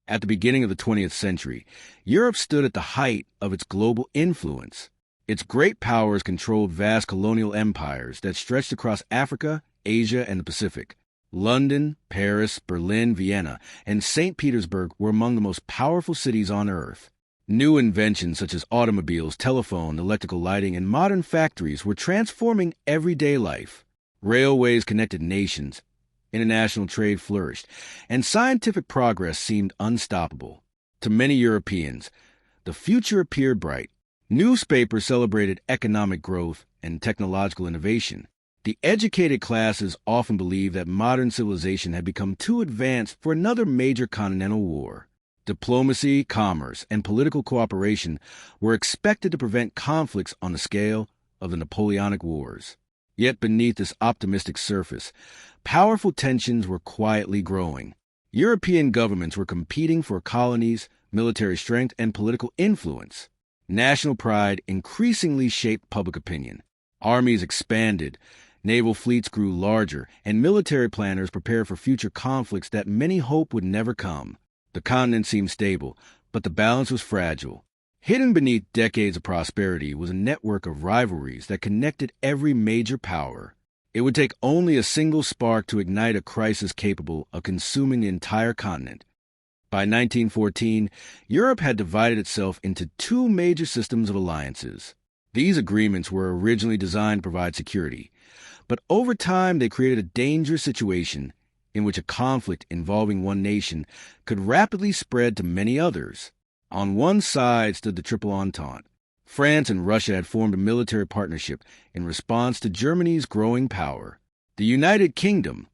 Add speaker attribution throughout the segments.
Speaker 1: At the beginning of the 20th century, Europe stood at the height of its global influence. Its great powers controlled vast colonial empires that stretched across Africa, Asia, and the Pacific. London, Paris, Berlin, Vienna, and St. Petersburg were among the most powerful cities on Earth. New inventions such as automobiles, telephone, electrical lighting, and modern factories were transforming everyday life. Railways connected nations, international trade flourished, and scientific progress seemed unstoppable. To many Europeans, the future appeared bright. Newspapers celebrated economic growth and technological innovation. The educated classes often believed that modern civilization had become too advanced for another major continental war. Diplomacy, commerce, and political cooperation were expected to prevent conflicts on the scale of the Napoleonic Wars. Yet beneath this optimistic surface, powerful tensions were quietly growing. European governments were competing for colonies, military strength, and political influence. National pride increasingly shaped public opinion. Armies expanded, naval fleets grew larger, and military planners prepared for future conflicts that many hoped would never come. The continent seemed stable, but the balance was fragile. Hidden beneath decades of prosperity was a network of rivalries that connected every major power. It would take only a single spark to ignite a crisis capable of consuming the entire continent. By 1914, Europe had divided itself into two major systems of alliances. These agreements were originally designed to provide security, but over time they created a dangerous situation in which a conflict involving one nation could rapidly spread to many others. On one side stood the Triple Entente. France and Russia had formed a military partnership in response to Germany's growing power. The United Kingdom,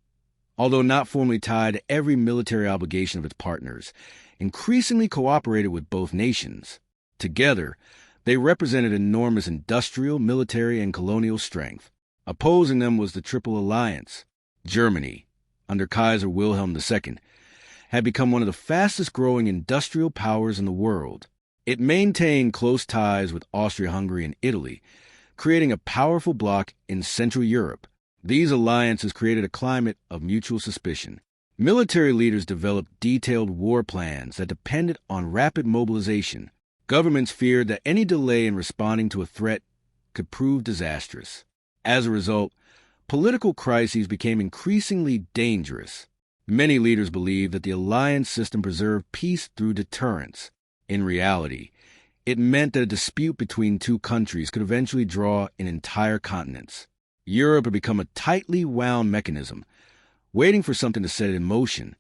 Speaker 1: although not formally tied to every military obligation of its partners, increasingly cooperated with both nations. Together, they represented enormous industrial, military, and colonial strength. Opposing them was the Triple Alliance. Germany, under Kaiser Wilhelm II, had become one of the fastest-growing industrial powers in the world. It maintained close ties with Austria-Hungary and Italy, creating a powerful bloc in Central Europe. These alliances created a climate of mutual suspicion. Military leaders developed detailed war plans that depended on rapid mobilization. Governments feared that any delay in responding to a threat could prove disastrous. As a result, political crises became increasingly dangerous. Many leaders believed that the alliance system preserved peace through deterrence. In reality, it meant that a dispute between two countries could eventually draw in entire continents. Europe had become a tightly wound mechanism, waiting for something to set it in motion.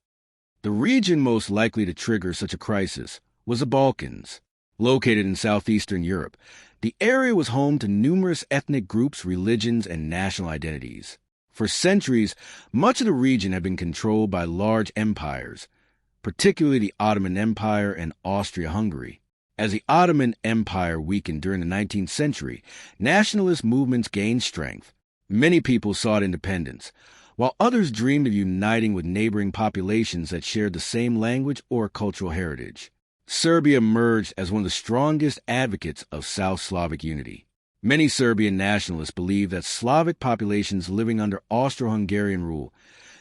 Speaker 1: The region most likely to trigger such a crisis was the Balkans. Located in southeastern Europe, the area was home to numerous ethnic groups, religions, and national identities. For centuries, much of the region had been controlled by large empires, particularly the Ottoman Empire and Austria-Hungary. As the Ottoman Empire weakened during the 19th century, nationalist movements gained strength. Many people sought independence, while others dreamed of uniting with neighboring populations that shared the same language or cultural heritage. Serbia emerged as one of the strongest advocates of South Slavic unity. Many Serbian nationalists believed that Slavic populations living under Austro-Hungarian rule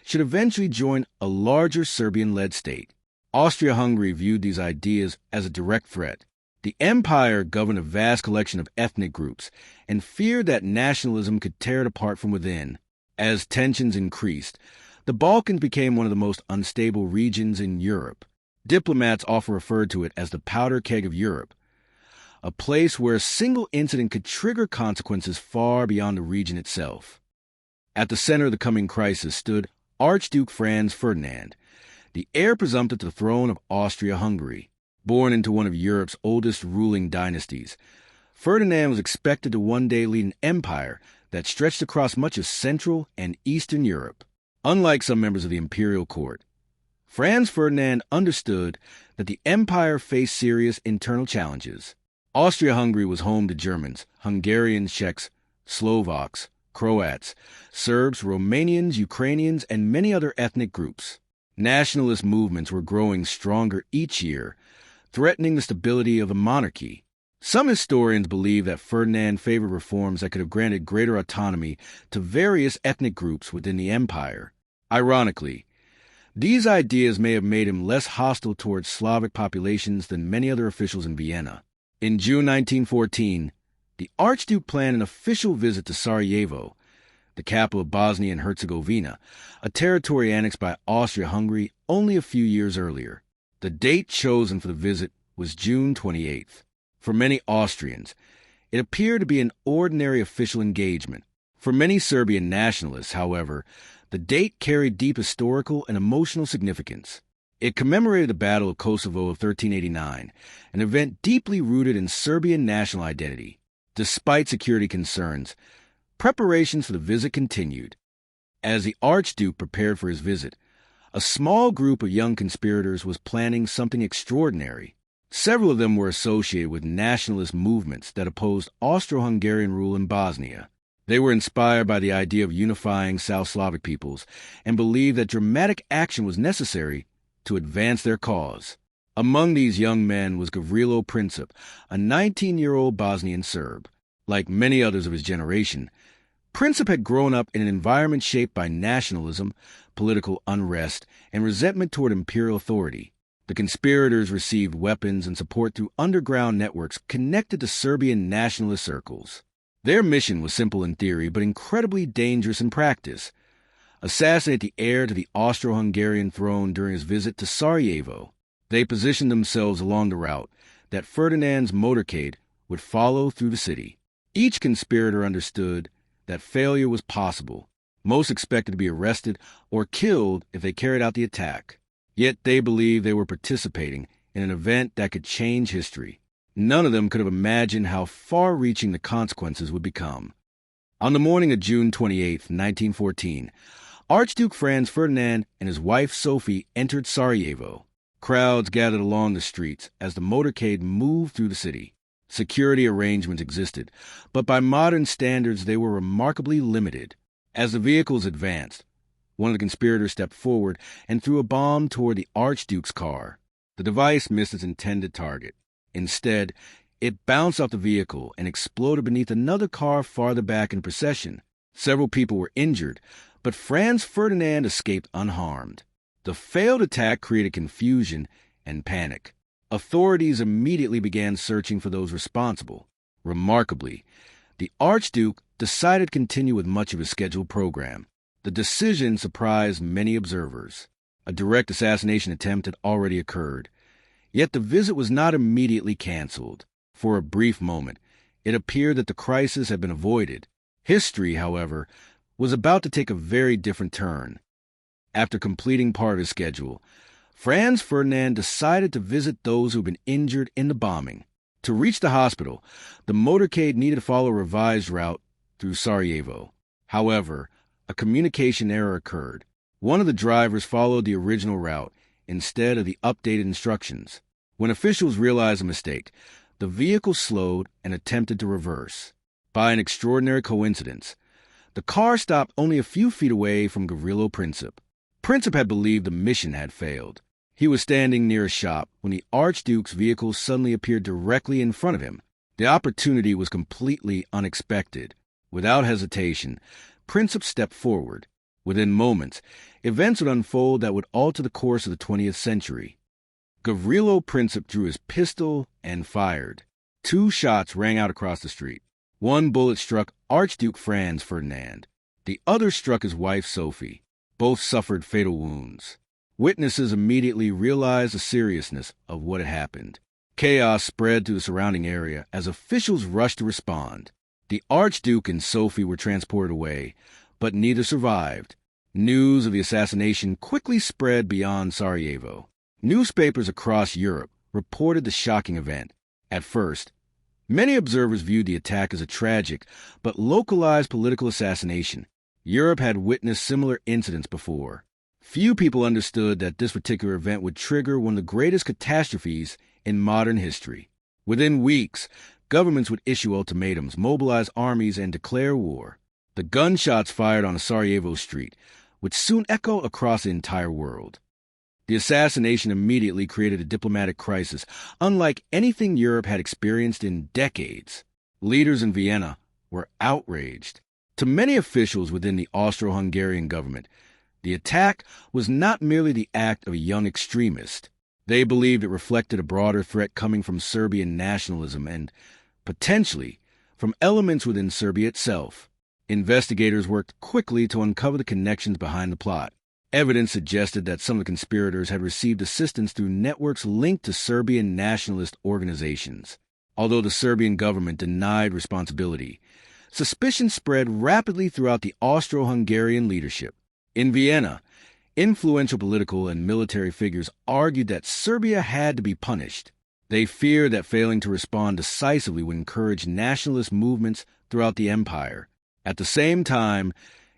Speaker 1: should eventually join a larger Serbian-led state. Austria-Hungary viewed these ideas as a direct threat. The empire governed a vast collection of ethnic groups and feared that nationalism could tear it apart from within. As tensions increased, the Balkans became one of the most unstable regions in Europe. Diplomats often referred to it as the powder keg of Europe, a place where a single incident could trigger consequences far beyond the region itself. At the center of the coming crisis stood Archduke Franz Ferdinand, the heir presumptive to the throne of Austria-Hungary. Born into one of Europe's oldest ruling dynasties, Ferdinand was expected to one day lead an empire that stretched across much of Central and Eastern Europe. Unlike some members of the imperial court, Franz Ferdinand understood that the empire faced serious internal challenges. Austria-Hungary was home to Germans, Hungarians, Czechs, Slovaks, Croats, Serbs, Romanians, Ukrainians, and many other ethnic groups. Nationalist movements were growing stronger each year, threatening the stability of the monarchy. Some historians believe that Ferdinand favored reforms that could have granted greater autonomy to various ethnic groups within the empire. Ironically, These ideas may have made him less hostile towards Slavic populations than many other officials in Vienna. In June 1914, the Archduke planned an official visit to Sarajevo, the capital of Bosnia and Herzegovina, a territory annexed by Austria-Hungary only a few years earlier. The date chosen for the visit was June 28th. For many Austrians, it appeared to be an ordinary official engagement. For many Serbian nationalists, however, the date carried deep historical and emotional significance. It commemorated the Battle of Kosovo of 1389, an event deeply rooted in Serbian national identity. Despite security concerns, preparations for the visit continued. As the Archduke prepared for his visit, a small group of young conspirators was planning something extraordinary. Several of them were associated with nationalist movements that opposed Austro-Hungarian rule in Bosnia. They were inspired by the idea of unifying South Slavic peoples and believed that dramatic action was necessary to advance their cause. Among these young men was Gavrilo Princip, a 19-year-old Bosnian Serb. Like many others of his generation, Princip had grown up in an environment shaped by nationalism, political unrest, and resentment toward imperial authority. The conspirators received weapons and support through underground networks connected to Serbian nationalist circles. Their mission was simple in theory, but incredibly dangerous in practice: assassinate the heir to the Austro-Hungarian throne during his visit to Sarajevo. They positioned themselves along the route that Ferdinand's motorcade would follow through the city. Each conspirator understood that failure was possible. Most expected to be arrested or killed if they carried out the attack. Yet they believed they were participating in an event that could change history. None of them could have imagined how far-reaching the consequences would become. On the morning of June 28, 1914, Archduke Franz Ferdinand and his wife Sophie entered Sarajevo. Crowds gathered along the streets as the motorcade moved through the city. Security arrangements existed, but by modern standards they were remarkably limited. As the vehicles advanced, one of the conspirators stepped forward and threw a bomb toward the Archduke's car. The device missed its intended target. Instead, it bounced off the vehicle and exploded beneath another car farther back in the procession. Several people were injured, but Franz Ferdinand escaped unharmed. The failed attack created confusion and panic. Authorities immediately began searching for those responsible. Remarkably, the Archduke decided to continue with much of his scheduled program. The decision surprised many observers. A direct assassination attempt had already occurred. Yet the visit was not immediately canceled. For a brief moment, it appeared that the crisis had been avoided. History, however, was about to take a very different turn. After completing part of his schedule, Franz Ferdinand decided to visit those who had been injured in the bombing. To reach the hospital, the motorcade needed to follow a revised route through Sarajevo. However, a communication error occurred. One of the drivers followed the original route instead of the updated instructions. When officials realized the mistake, the vehicle slowed and attempted to reverse. By an extraordinary coincidence, the car stopped only a few feet away from Gavrilo Princip. Princip had believed the mission had failed. He was standing near a shop when the Archduke's vehicle suddenly appeared directly in front of him. The opportunity was completely unexpected. Without hesitation, Princip stepped forward. Within moments, events would unfold that would alter the course of the 20th century. Gavrilo Princip drew his pistol and fired. 2 shots rang out across the street. One bullet struck Archduke Franz Ferdinand. The other struck his wife Sophie. Both suffered fatal wounds. Witnesses immediately realized the seriousness of what had happened. Chaos spread through the surrounding area as officials rushed to respond. The Archduke and Sophie were transported away, but neither survived. News of the assassination quickly spread beyond Sarajevo. Newspapers across Europe reported the shocking event. At first, many observers viewed the attack as a tragic but localized political assassination. Europe had witnessed similar incidents before. Few people understood that this particular event would trigger one of the greatest catastrophes in modern history. Within weeks, governments would issue ultimatums, mobilize armies, and declare war. The gunshots fired on a Sarajevo street would soon echo across the entire world. The assassination immediately created a diplomatic crisis unlike anything Europe had experienced in decades. Leaders in Vienna were outraged. To many officials within the Austro-Hungarian government, The attack was not merely the act of a young extremist. They believed it reflected a broader threat coming from Serbian nationalism and, potentially, from elements within Serbia itself. Investigators worked quickly to uncover the connections behind the plot. Evidence suggested that some of the conspirators had received assistance through networks linked to Serbian nationalist organizations. Although the Serbian government denied responsibility, suspicion spread rapidly throughout the Austro-Hungarian leadership. In Vienna, influential political and military figures argued that Serbia had to be punished. They feared that failing to respond decisively would encourage nationalist movements throughout the empire. At the same time,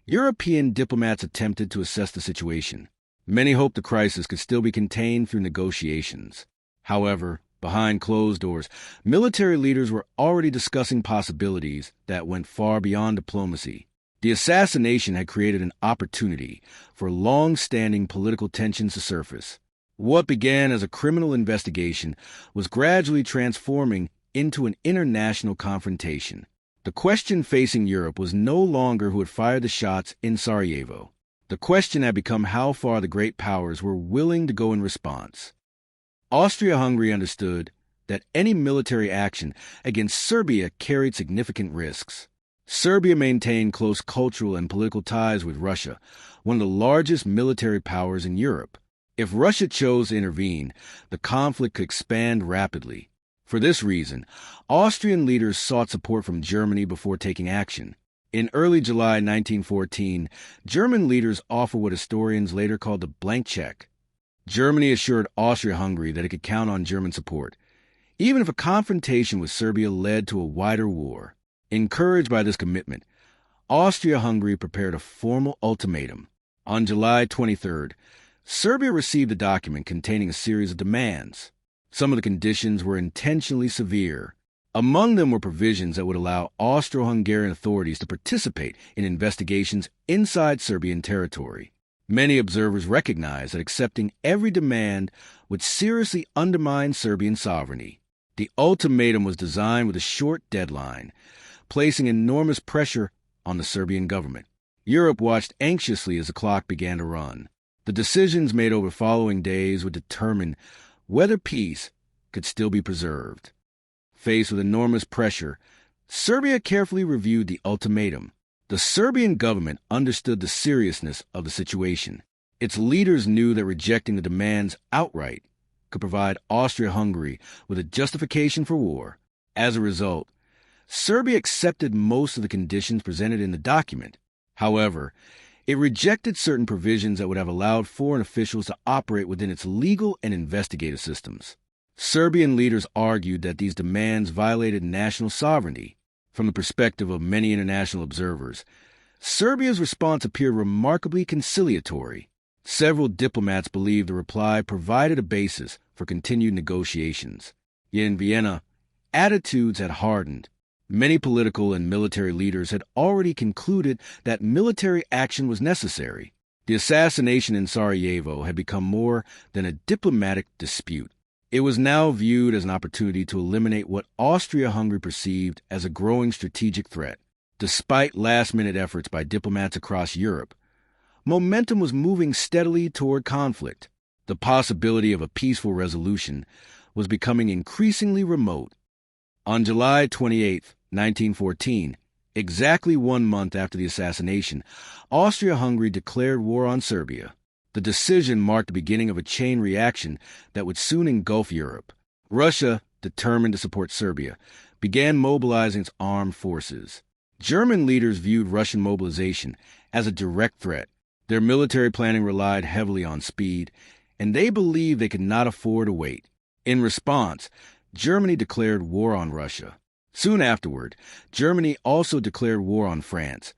Speaker 1: European diplomats attempted to assess the situation. Many hoped the crisis could still be contained through negotiations. However, behind closed doors, military leaders were already discussing possibilities that went far beyond diplomacy. The assassination had created an opportunity for long-standing political tensions to surface. What began as a criminal investigation was gradually transforming into an international confrontation. The question facing Europe was no longer who had fired the shots in Sarajevo. The question had become how far the great powers were willing to go in response. Austria-Hungary understood that any military action against Serbia carried significant risks. Serbia maintained close cultural and political ties with Russia, one of the largest military powers in Europe. If Russia chose to intervene, the conflict could expand rapidly. For this reason, Austrian leaders sought support from Germany before taking action. In early July 1914, German leaders offered what historians later called the blank check. Germany assured Austria-Hungary that it could count on German support, even if a confrontation with Serbia led to a wider war. Encouraged by this commitment, Austria-Hungary prepared a formal ultimatum. On July 23rd, Serbia received a document containing a series of demands. Some of the conditions were intentionally severe. Among them were provisions that would allow Austro-Hungarian authorities to participate in investigations inside Serbian territory. Many observers recognized that accepting every demand would seriously undermine Serbian sovereignty. The ultimatum was designed with a short deadline, placing enormous pressure on the Serbian government. Europe watched anxiously as the clock began to run. The decisions made over the following days would determine whether peace could still be preserved. Faced with enormous pressure, Serbia carefully reviewed the ultimatum. The Serbian government understood the seriousness of the situation. Its leaders knew that rejecting the demands outright could provide Austria-Hungary with a justification for war. As a result, Serbia accepted most of the conditions presented in the document. However, it rejected certain provisions that would have allowed foreign officials to operate within its legal and investigative systems. Serbian leaders argued that these demands violated national sovereignty. From the perspective of many international observers, Serbia's response appeared remarkably conciliatory. Several diplomats believed the reply provided a basis for continued negotiations. Yet in Vienna, attitudes had hardened. Many political and military leaders had already concluded that military action was necessary. The assassination in Sarajevo had become more than a diplomatic dispute. It was now viewed as an opportunity to eliminate what Austria-Hungary perceived as a growing strategic threat. Despite last-minute efforts by diplomats across Europe, momentum was moving steadily toward conflict. The possibility of a peaceful resolution was becoming increasingly remote. On July 28, 1914, exactly 1 month after the assassination, Austria-Hungary declared war on Serbia. The decision marked the beginning of a chain reaction that would soon engulf Europe. Russia, determined to support Serbia, began mobilizing its armed forces. German leaders viewed Russian mobilization as a direct threat. Their military planning relied heavily on speed, and they believed they could not afford to wait. In response, Germany declared war on Russia. Soon afterward, Germany also declared war on France,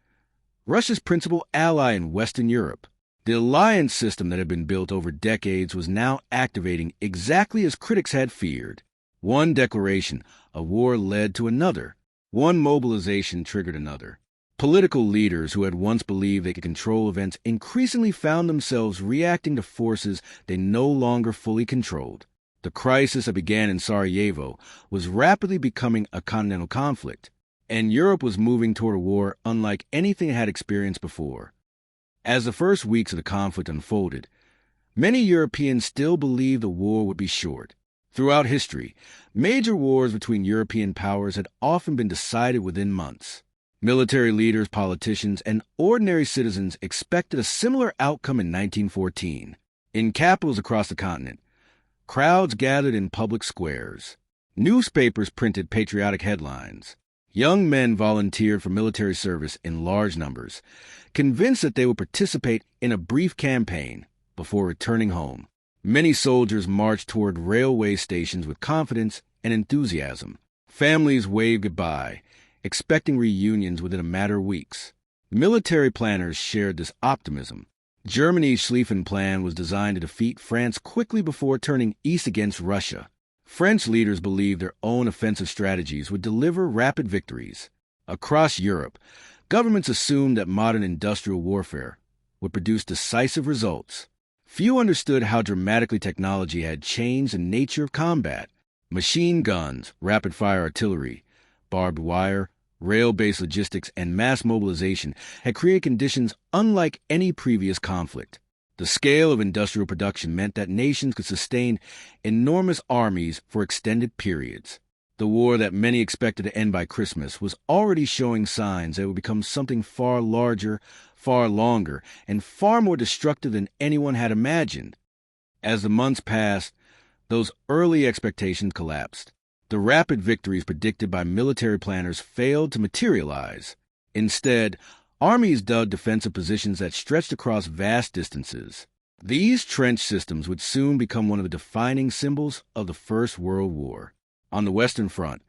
Speaker 1: Russia's principal ally in Western Europe. The alliance system that had been built over decades was now activating exactly as critics had feared. One declaration of war led to another. One mobilization triggered another. Political leaders who had once believed they could control events increasingly found themselves reacting to forces they no longer fully controlled. The crisis that began in Sarajevo was rapidly becoming a continental conflict, and Europe was moving toward a war unlike anything it had experienced before. As the first weeks of the conflict unfolded, many Europeans still believed the war would be short. Throughout history, major wars between European powers had often been decided within months. Military leaders, politicians, and ordinary citizens expected a similar outcome in 1914. In capitals across the continent, crowds gathered in public squares. Newspapers printed patriotic headlines. Young men volunteered for military service in large numbers, convinced that they would participate in a brief campaign before returning home. Many soldiers marched toward railway stations with confidence and enthusiasm. Families waved goodbye, expecting reunions within a matter of weeks. Military planners shared this optimism. Germany's Schlieffen Plan was designed to defeat France quickly before turning east against Russia. French leaders believed their own offensive strategies would deliver rapid victories. Across Europe, governments assumed that modern industrial warfare would produce decisive results. Few understood how dramatically technology had changed the nature of combat. Machine guns, rapid-fire artillery, barbed wire, rail-based logistics, and mass mobilization had created conditions unlike any previous conflict. The scale of industrial production meant that nations could sustain enormous armies for extended periods. The war that many expected to end by Christmas was already showing signs that it would become something far larger, far longer, and far more destructive than anyone had imagined. As the months passed, those early expectations collapsed. The rapid victories predicted by military planners failed to materialize. Instead, armies dug defensive positions that stretched across vast distances. These trench systems would soon become one of the defining symbols of the First World War. On the Western Front,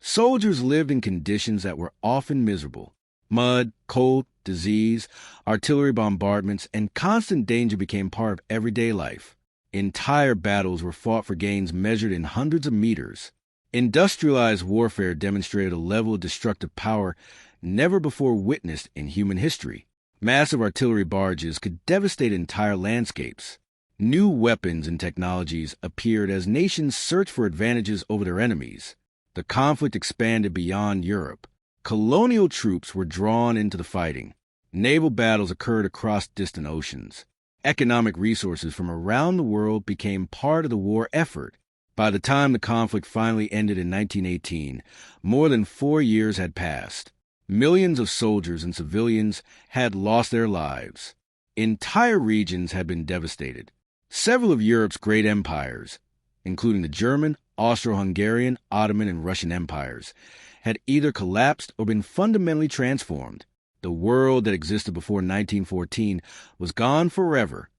Speaker 1: soldiers lived in conditions that were often miserable. Mud, cold, disease, artillery bombardments, and constant danger became part of everyday life. Entire battles were fought for gains measured in hundreds of meters. Industrialized warfare demonstrated a level of destructive power never before witnessed in human history. Massive artillery barges could devastate entire landscapes. New weapons and technologies appeared as nations searched for advantages over their enemies. The conflict expanded beyond Europe. Colonial troops were drawn into the fighting. Naval battles occurred across distant oceans. Economic resources from around the world became part of the war effort. By the time the conflict finally ended in 1918, more than 4 years had passed. Millions of soldiers and civilians had lost their lives. Entire regions had been devastated. Several of Europe's great empires, including the German, Austro-Hungarian, Ottoman, and Russian empires, had either collapsed or been fundamentally transformed. The world that existed before 1914 was gone forever.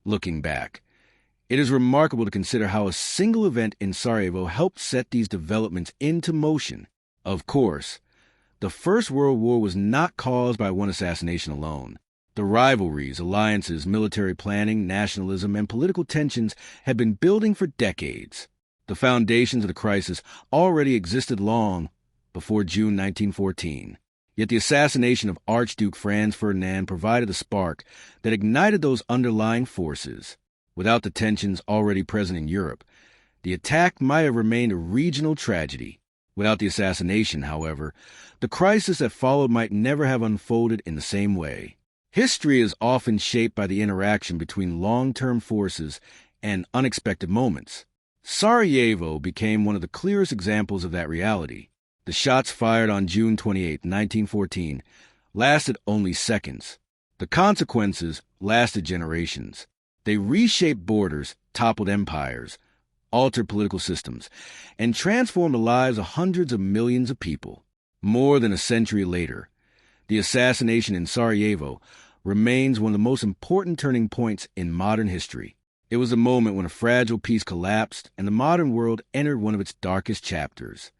Speaker 1: Looking back, it is remarkable to consider how a single event in Sarajevo helped set these developments into motion. Of course, the First World War was not caused by one assassination alone. The rivalries, alliances, military planning, nationalism, and political tensions had been building for decades. The foundations of the crisis already existed long before June 1914. Yet the assassination of Archduke Franz Ferdinand provided the spark that ignited those underlying forces. Without the tensions already present in Europe, the attack might have remained a regional tragedy. Without the assassination, however, the crisis that followed might never have unfolded in the same way. History is often shaped by the interaction between long-term forces and unexpected moments. Sarajevo became one of the clearest examples of that reality. The shots fired on June 28, 1914, lasted only seconds. The consequences lasted generations. They reshaped borders, toppled empires, altered political systems, and transformed the lives of hundreds of millions of people. More than a century later, the assassination in Sarajevo remains one of the most important turning points in modern history. It was a moment when a fragile peace collapsed and the modern world entered one of its darkest chapters.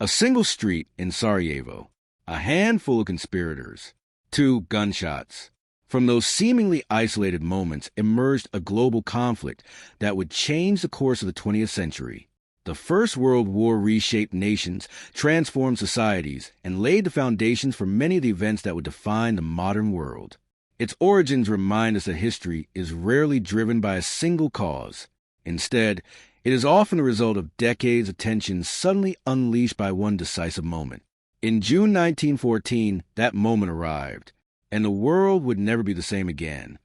Speaker 1: A single street in Sarajevo, a handful of conspirators, 2 gunshots. From those seemingly isolated moments emerged a global conflict that would change the course of the 20th century. The First World War reshaped nations, transformed societies, and laid the foundations for many of the events that would define the modern world. Its origins remind us that history is rarely driven by a single cause. Instead, it is often the result of decades of tension suddenly unleashed by one decisive moment. In June 1914, that moment arrived. and the world would never be the same again.